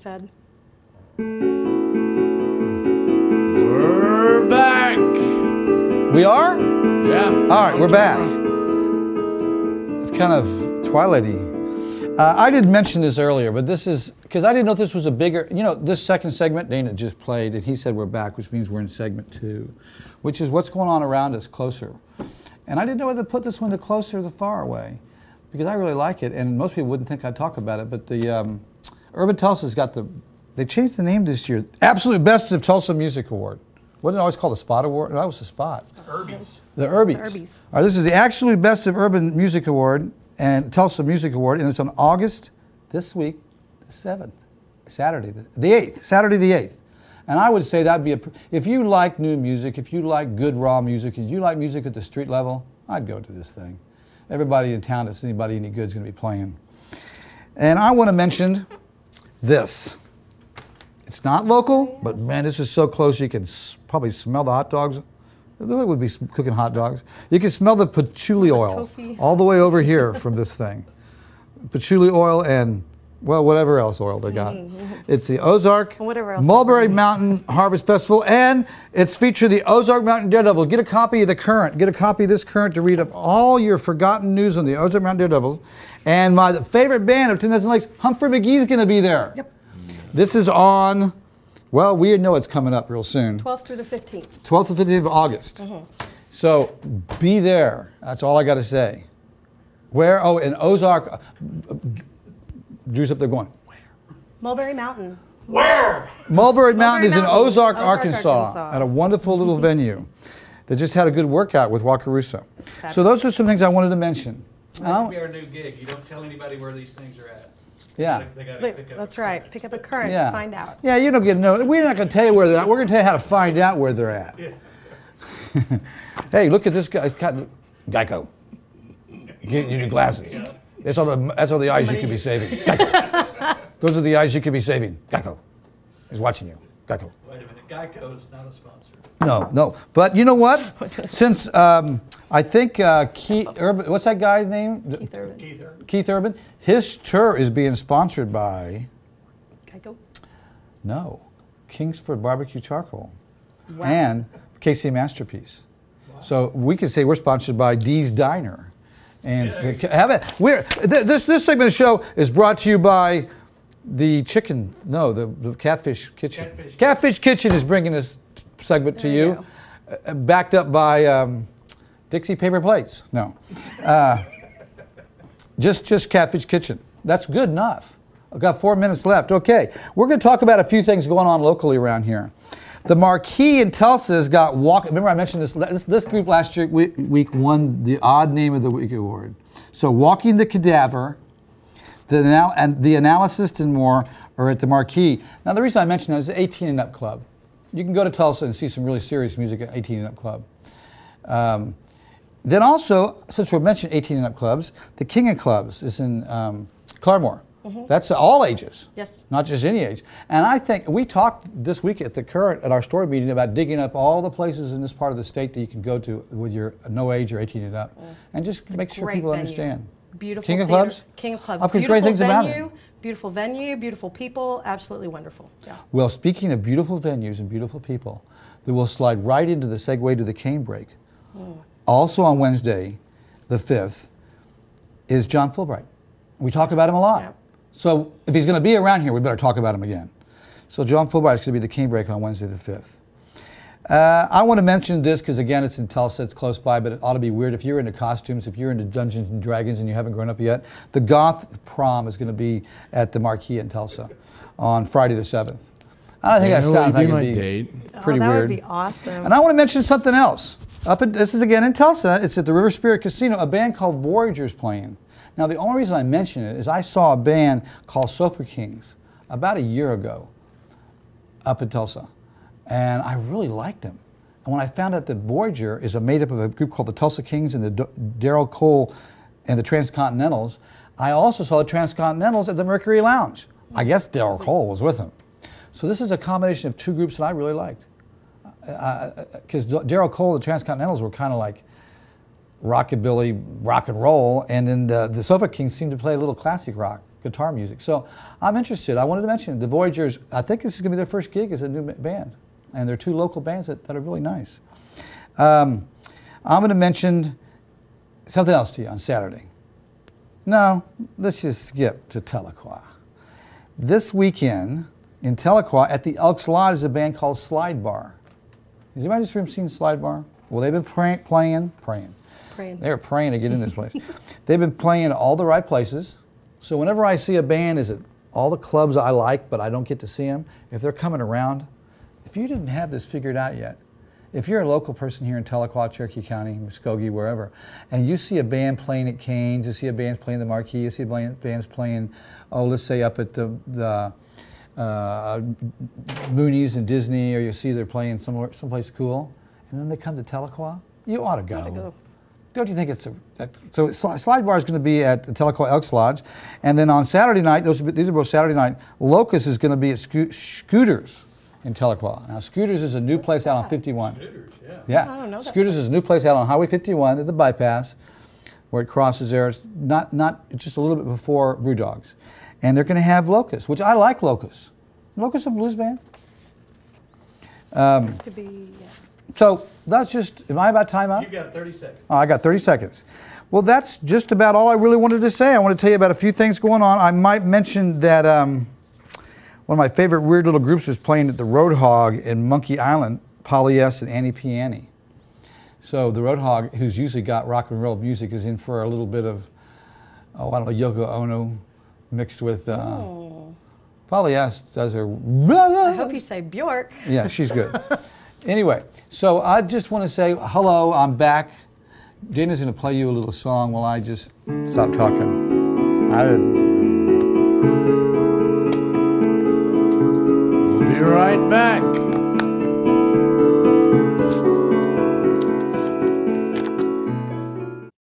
Ted. We're back. We are? Yeah. All right, we're back. It's kind of twilighty. I didn't mention this earlier, but this is, because I didn't know if this was a bigger, this second segment Dana just played, and he said we're back, which means we're in segment 2, which is what's going on around us closer. And I didn't know whether to put this one to closer or the far away, because I really like it, and most people wouldn't think I'd talk about it, but the Urban Tulsa's got they changed the name this year, Absolute Best of Tulsa Music Award. Wasn't it always called the Spot Award? No, that was the Spot. Irbies. The Irbies. The Irbies. All right, this is the Absolute Best of Urban Music Award and Tulsa Music Award, and it's on August, this week, the 7th, Saturday the 8th. And I would say that'd be if you like new music, if you like good raw music, if you like music at the street level, I'd go to this thing. Everybody in town that's anybody any good is going to be playing. And I want to mention this. It's not local, but man, this is so close you can probably smell the hot dogs. Who would be cooking hot dogs? You can smell the patchouli oil all the way over here from this thing. Patchouli oil and, well, whatever else oil they got. It's the Ozark Mulberry Mountain Harvest Festival, and it's featured the Ozark Mountain Daredevil. Get a copy of the Current. Get a copy of this Current to read up all your forgotten news on the Ozark Mountain Daredevil. And my favorite band of 10 Dozen Lakes, Humphrey McGee's going to be there. Yep. This is on, well, we know it's coming up real soon. 12th through the 15th. 12th to 15th of August. So be there. That's all I got to say. Where? Oh, in Ozark. Drew's up there going, where? Mulberry Mountain. Where? Mulberry Mountain is in Ozark, Ozark, Arkansas, at a wonderful little venue that just had a good workout with Walker Russo. So those are some things I wanted to mention. That'll be our new gig. You don't tell anybody where these things are at. Yeah. They gotta pick up That's right. Pick up a Current Yeah. to find out. Yeah, you don't get no. We're not going to tell you where they're at. We're going to tell you how to find out where they're at. Yeah. Hey, look at this guy. He's got Geico. Get you new glasses. That's all the eyes you could be saving. Geico. Those are the eyes you could be saving. Geico. He's watching you. Geico. Wait a minute. Geico is not a sponsor. No. But you know what? Since I think Keith Urban, what's that guy's name? Keith Urban. Keith Urban. His tour is being sponsored by, Geico. no, Kingsford Barbecue Charcoal and KC Masterpiece. Wow. So we could say we're sponsored by Dee's Diner. And have it. This segment of the show is brought to you by the Catfish Kitchen. Catfish Kitchen is bringing this segment to you, backed up by Dixie Paper Plates. No, just Catfish Kitchen. That's good enough. I've got 4 minutes left. Okay, we're going to talk about a few things going on locally around here. The Marquee in Tulsa has got remember I mentioned this group last year week won the Odd Name of the Week award. So Walking the Cadaver, the Analyst and more are at the Marquee. Now the reason I mention that is the 18 and Up Club. You can go to Tulsa and see some really serious music at 18 and Up Club. Then also, since we're mentioning 18 and Up clubs, the King of Clubs is in Claremore. That's all ages, Yes. not just any age. And I think we talked this week at the Current at our story meeting about digging up all the places in this part of the state that you can go to with your no age or 18 and up, and just make sure people understand. Beautiful King of theater. Clubs? King of Clubs. I've heard great things about it. Beautiful venue, beautiful people, absolutely wonderful. Yeah. Well, speaking of beautiful venues and beautiful people, that will slide right into the segue to the cane break. Also on Wednesday, the 5th, is John Fulbright. We talk about him a lot. Yeah. So if he's going to be around here, we better talk about him again. So John Fulbright is going to be the cane break on Wednesday the 5th. I want to mention this because, again, it's in Tulsa, it's close by, but it ought to be weird. If you're into costumes, if you're into Dungeons and Dragons and you haven't grown up yet, the Goth Prom is going to be at the Marquee in Tulsa on Friday the 7th. I think that sounds like it'd be pretty that weird. Would be awesome. And I want to mention something else. This is again in Tulsa. It's at the River Spirit Casino. A band called Voyagers playing. Now, the only reason I mention it is I saw a band called Sofa Kings about a year ago up in Tulsa, and I really liked them. And when I found out that Voyager is made up of a group called the Tulsa Kings and the Daryl Cole and the Transcontinentals, I also saw the Transcontinentals at the Mercury Lounge. I guess Daryl Cole was with them. So this is a combination of two groups that I really liked. Because Daryl Cole and the Transcontinentals were kind of like rockabilly, rock and roll, and then the Sofa Kings seemed to play a little classic rock, guitar music. So I'm interested. I wanted to mention the Voyagers. I think this is going to be their first gig as a new band, and they're 2 local bands that are really nice. I'm going to mention something else to you on Saturday. No, let's just skip to Tahlequah. This weekend in Tahlequah at the Elks Lodge is a band called Slide Bar. Has anybody in this room seen Slide Bar? Well, they've been praying. They were praying to get in this place. They've been playing all the right places. So whenever I see a band, is at all the clubs I like, but I don't get to see them, if they're coming around, if you didn't have this figured out yet, if you're a local person here in Tahlequah, Cherokee County, Muskogee, wherever, and you see a band playing at Cain's, you see a band playing the Marquee, you see bands playing, let's say up at the Mooney's and Disney, or you see they're playing someplace cool, and then they come to Tahlequah, you ought to go. Don't you think it's so Slide Bar is going to be at the Tahlequah Elks Lodge, and then on Saturday night, these are both Saturday night, Locust is going to be at Scooters in Tahlequah. Now, Scooters is a new place out on 51. Scooters, yeah. Yeah. I don't know that Scooters is a new place out on Highway 51 at the bypass where it crosses there. It's not just a little bit before Brewdog's. And they're going to have Locust, which I like Locust. Locust a blues band. Has to be, yeah. So that's just, am I about time out? You've got 30 seconds. Oh, I got 30 seconds. Well, that's just about all I really wanted to say. I want to tell you about a few things going on. I might mention that one of my favorite weird little groups was playing at the Roadhog in Monkey Island, Polly S. and Annie Piani. So the Roadhog, who's usually got rock and roll music, is in for a little bit of, I don't know, Yoko Ono mixed with, Polly S. does her, I hope you say Bjork. yeah, she's good. Anyway, so I just want to say hello, I'm back. Dana's going to play you a little song while I just stop talking. We'll be right back.